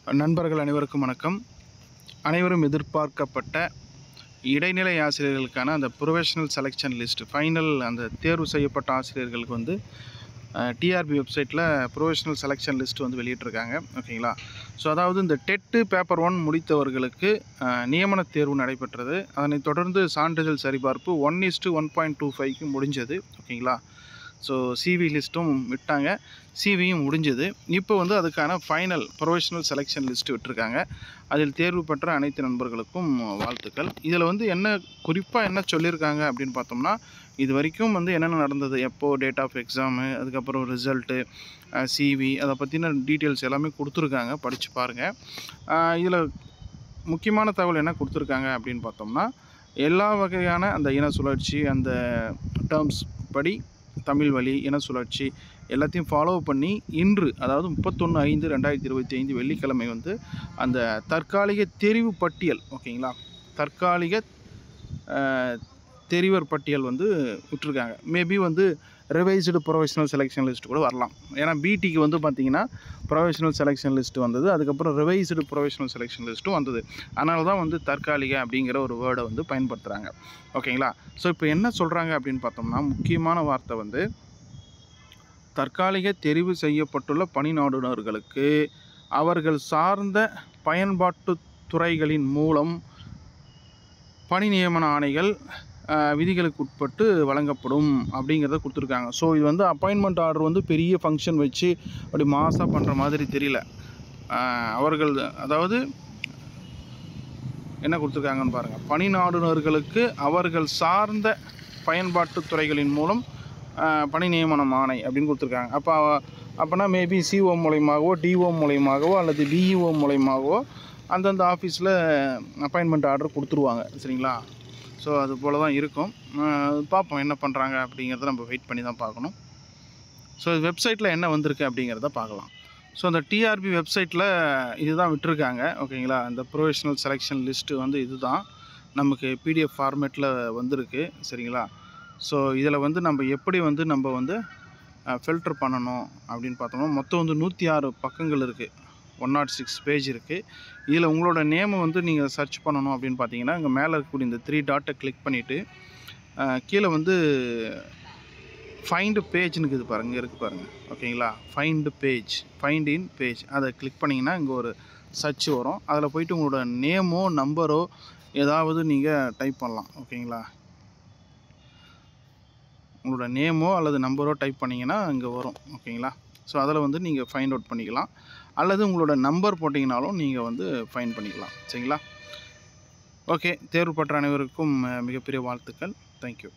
நண்பர்கள் அனைவருக்கும் வணக்கம். அனைவரும் எதிர்பார்க்கப்பட்ட இடைநிலை ஆசிரியர்களுக்கான அந்த ப்ரொஃபஷனல் செலெக்ஷன் லிஸ்ட் ஃபைனல் அந்த தேர்வு செய்யப்பட்ட ஆசிரியர்களுக்கு வந்து டிஆர்பி வெப்சைட்டில் ப்ரொஃபஷனல் செலெக்ஷன் லிஸ்ட் வந்து வெளியிட்டிருக்காங்க. ஓகேங்களா? ஸோ அதாவது இந்த டெட்டு பேப்பர் 1 முடித்தவர்களுக்கு நியமன தேர்வு நடைபெற்றது. அதனைத் தொடர்ந்து சான்றிதழ் சரிபார்ப்பு 1:1.25க்கு முடிஞ்சது. ஓகேங்களா? ஸோ சிவி லிஸ்ட்டும் விட்டாங்க, சிவியும் முடிஞ்சது. இப்போ வந்து அதுக்கான ஃபைனல் ப்ரொஃபஷனல் செலெக்ஷன் லிஸ்ட்டு விட்டுருக்காங்க. அதில் தேர்வு பெற்ற அனைத்து நண்பர்களுக்கும் வாழ்த்துக்கள். இதில் வந்து குறிப்பாக என்ன சொல்லியிருக்காங்க அப்படின்னு பார்த்தோம்னா, இது வரைக்கும் வந்து என்னென்ன நடந்தது, எப்போது டேட் ஆஃப் எக்ஸாமு, அதுக்கப்புறம் ரிசல்ட்டு, சிவி, அதை பற்றின டீட்டெயில்ஸ் எல்லாமே கொடுத்துருக்காங்க. படித்து பாருங்கள். இதில் முக்கியமான தகவல் என்ன கொடுத்துருக்காங்க அப்படின்னு பார்த்தோம்னா, எல்லா வகையான அந்த இன சுழற்சி, அந்த டேர்ம்ஸ் படி தமிழ் வழி, இன சுழற்சி எல்லாத்தையும் ஃபாலோ பண்ணி இன்று, அதாவது 31/5/2025 வெள்ளிக்கிழமை வந்து அந்த தற்காலிக தெரிவு பட்டியல், ஓகேங்களா, தற்காலிக தெரிவர் பட்டியல் வந்து விட்டுருக்காங்க. மேபி வந்து ரிவைஸ்டு ப்ரொஃபஷனல் செலெக்ஷன் லிஸ்ட் கூட வரலாம். ஏன்னா பிடிக்கு வந்து பார்த்திங்கன்னா ப்ரொஃபஷனல் செலெக்ஷன் லிஸ்ட்டு வந்தது, அதுக்கப்புறம் ரிவைஸ்டு ப்ரொஃபஷனல் செலெக்ஷன் லிஸ்ட்டும் வந்தது. அதனால தான் வந்து தற்காலிக அப்படிங்கிற ஒரு வேர்டை வந்து பயன்படுத்துகிறாங்க. ஓகேங்களா? ஸோ இப்போ என்ன சொல்கிறாங்க அப்படின்னு பார்த்தோம்னா, முக்கியமான வார்த்தை வந்து தற்காலிக தெரிவு செய்யப்பட்டுள்ள பணி நாடுனர்களுக்கு அவர்கள் சார்ந்த பயன்பாட்டு துறைகளின் மூலம் பணி நியமன ஆணைகள் விதிகளுக்கு உட்பட்டு வழங்கப்படும் அப்படிங்கிறத கொடுத்துருக்காங்க. ஸோ இது வந்து அப்பாயின்மெண்ட் ஆர்டர் வந்து பெரிய ஃபங்க்ஷன் வச்சு அப்படி மாசாக பண்ணுற மாதிரி தெரியல. அவர்கள் அதாவது என்ன கொடுத்துருக்காங்கன்னு பாருங்கள். பணி நாடுனர்களுக்கு அவர்கள் சார்ந்த பயன்பாட்டு துறைகளின் மூலம் பணி நியமனம் ஆணை அப்படின்னு கொடுத்துருக்காங்க. அப்போனா மேபி சிஓ மூலயமாகவோ, டிஓ மூலயமாகவோ அல்லது பிஇஓ மூலயமாகவோ அந்தந்த ஆஃபீஸில் அப்பாயின்மெண்ட் ஆர்டர் கொடுத்துருவாங்க. சரிங்களா? ஸோ அது போல் தான் இருக்கும். பார்ப்போம் என்ன பண்ணுறாங்க அப்படிங்கிறத நம்ம வெயிட் பண்ணி தான் பார்க்கணும். ஸோ வெப்சைட்டில் என்ன வந்திருக்கு அப்படிங்கிறத பார்க்கலாம். ஸோ அந்த டிஆர்பி வெப்சைட்டில் இதுதான் விட்டுருக்காங்க. ஓகேங்களா? அந்த ப்ரொஃபஷனல் செலெக்ஷன் லிஸ்ட்டு வந்து இதுதான் நமக்கு பிடிஎஃப் ஃபார்மேட்டில் வந்திருக்கு. சரிங்களா? ஸோ இதில் வந்து நம்ம எப்படி வந்து ஃபில்டர் பண்ணணும் அப்படின்னு பார்த்தோம்னா, மொத்தம் வந்து 106 பக்கங்கள் இருக்குது, 106 பேஜ் இருக்குது. இதில் உங்களோட நேமை வந்து நீங்கள் சர்ச் பண்ணணும் அப்படின்னு பார்த்தீங்கன்னா, இங்கே மேலே இருக்கக்கூடிய இந்த 3 டாட்டை கிளிக் பண்ணிவிட்டு கீழே வந்து ஃபைண்டு பேஜ்னு இருக்குது பாருங்கள், இங்கே இருக்குது பாருங்கள். ஓகேங்களா? ஃபைண்ட் இன் பேஜ் அதை கிளிக் பண்ணிங்கன்னா இங்கே ஒரு சர்ச் வரும். அதில் போய்ட்டு உங்களோட நேமோ நம்பரோ ஏதாவது நீங்கள் டைப் பண்ணலாம். ஓகேங்களா? உங்களோட நேமோ அல்லது நம்பரோ டைப் பண்ணிங்கன்னா இங்கே வரும். ஓகேங்களா? ஸோ அதில் வந்து நீங்கள் ஃபைண்ட் அவுட் பண்ணிக்கலாம், அல்லது உங்களோட நம்பர் போட்டிங்கனாலும் நீங்கள் வந்து ஃபைண்ட் பண்ணிக்கலாம். சரிங்களா? ஓகே, தேர்வு பெற்ற அனைவருக்கும் மிகப்பெரிய வாழ்த்துக்கள். தேங்க்யூ.